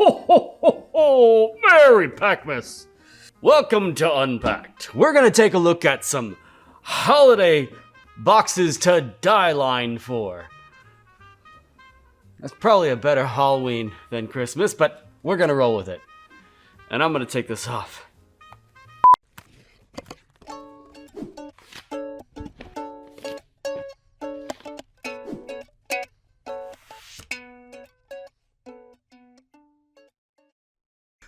ho, ho, ho, ho! Merry Packmas! Welcome to Unpacked. We're gonna take a look at some holiday boxes to die line for. That's probably a better Halloween than Christmas, but we're gonna roll with it. And I'm gonna take this off.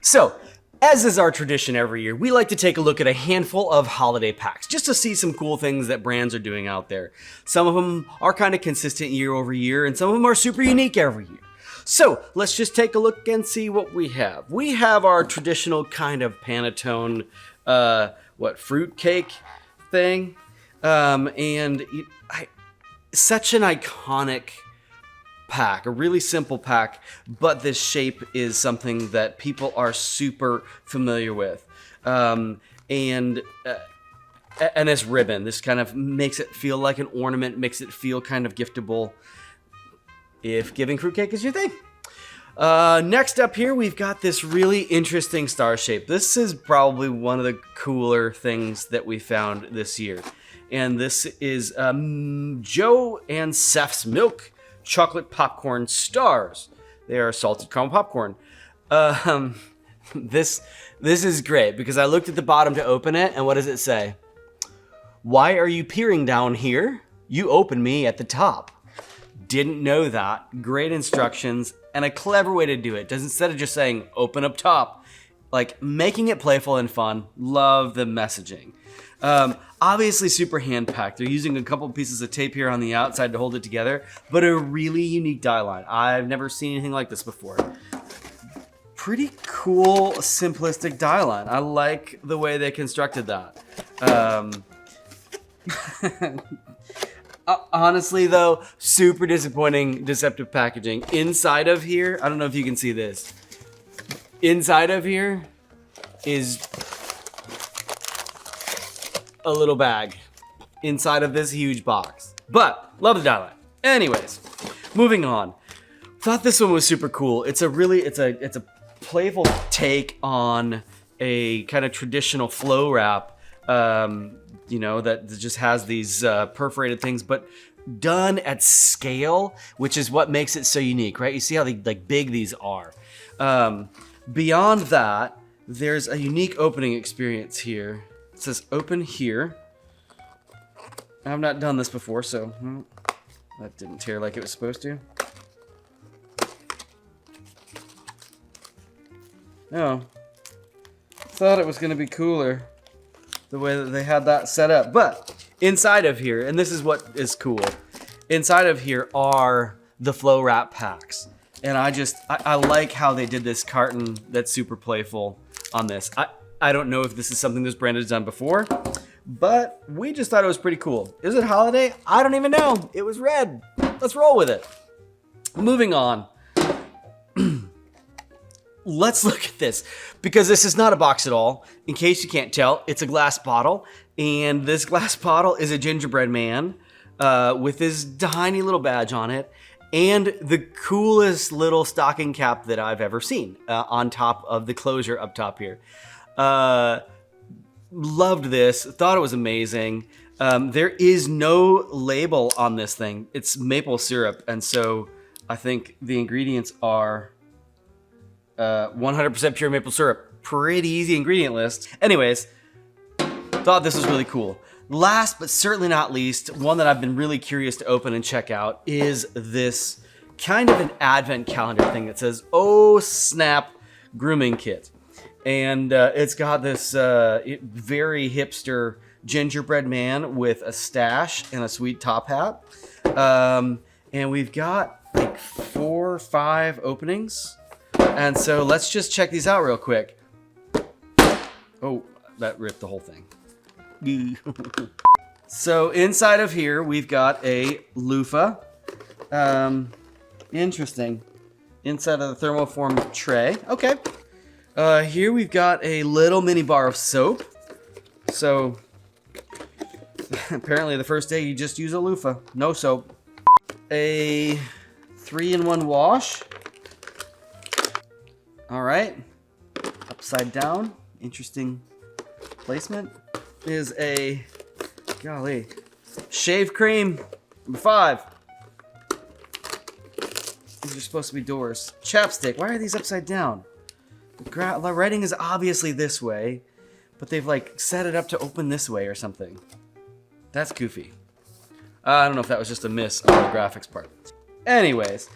So, as is our tradition every year, we like to take a look at a handful of holiday packs just to see some cool things that brands are doing out there. Some of them are kind of consistent year over year, and some of them are super unique every year. So, let's just take a look and see what we have. We have our traditional kind of Panettone, fruitcake thing. Such an iconic pack, a really simple pack, but this shape is something that people are super familiar with. And this ribbon, this kind of makes it feel like an ornament, makes it feel kind of giftable if giving fruitcake is your thing. Next up here, we've got this really interesting star shape. This is probably one of the cooler things that we found this year. And this is Joe and Seth's Milk Chocolate Popcorn Stars. They are salted caramel popcorn. This is great because I looked at the bottom to open it, and what does it say? Why are you peering down here? You open me at the top. Didn't know that. Great instructions and a clever way to do it. Instead of just saying open up top, like making it playful and fun. Love the messaging. Obviously super hand-packed. They're using a couple pieces of tape here on the outside to hold it together, but a really unique die line. I've never seen anything like this before. Pretty cool, simplistic die line. I like the way they constructed that. Honestly though, super disappointing, deceptive packaging. Inside of here, I don't know if you can see this. Inside of here is a little bag inside of this huge box. But love the die line. Anyways, moving on. Thought this one was super cool. It's a playful take on a kind of traditional flow wrap, that just has these perforated things, but done at scale, which is what makes it so unique, right? You see how big these are. Beyond that, there's a unique opening experience here. It says open here. I've not done this before, so that didn't tear like it was supposed to. Oh, thought it was going to be cooler the way that they had that set up. But inside of here, and this is what is cool, inside of here are the flow wrap packs. And I like how they did this carton that's super playful on this. I don't know if this is something this brand has done before, but we just thought it was pretty cool. Is it holiday? I don't even know. It was red. Let's roll with it. Moving on. Let's look at this, because this is not a box at all. In case you can't tell, it's a glass bottle, and this glass bottle is a gingerbread man with his tiny little badge on it, and the coolest little stocking cap that I've ever seen on top of the closure up top here. Loved this, thought it was amazing. There is no label on this thing. It's maple syrup, and so I think the ingredients are 100% pure maple syrup. Pretty easy ingredient list. Anyways, thought this was really cool. Last but certainly not least, one that I've been really curious to open and check out is this kind of an advent calendar thing that says, "Oh snap, grooming kit." And it's got this very hipster gingerbread man with a stash and a sweet top hat. And we've got like 4 or 5 openings. And so let's just check these out real quick. Oh, that ripped the whole thing. So inside of here, we've got a loofah. Interesting. Inside of the thermoform tray. Okay. Here we've got a little mini bar of soap. So apparently the first day you just use a loofah, no soap. A 3-in-1 wash. All right, upside down, interesting placement, is a, golly, shave cream, number 5. These are supposed to be doors. Chapstick, why are these upside down? The writing is obviously this way, but they've like set it up to open this way or something. That's goofy. I don't know if that was just a miss on the graphics part. Anyways,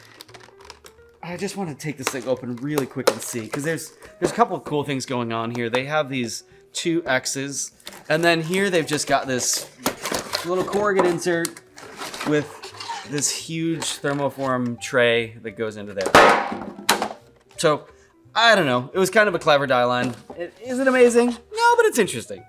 I just want to take this thing open really quick and see, because there's a couple of cool things going on here. They have these 2 X's, and then here they've just got this little corrugate insert with this huge thermoform tray that goes into there. So, I don't know. It was kind of a clever die line. Is it amazing? No, but it's interesting.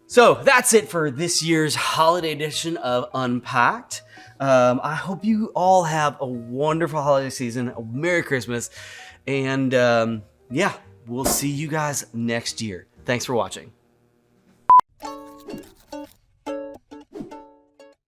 So that's it for this year's holiday edition of Unpacked. I hope you all have a wonderful holiday season, a Merry Christmas, and yeah, we'll see you guys next year. Thanks for watching.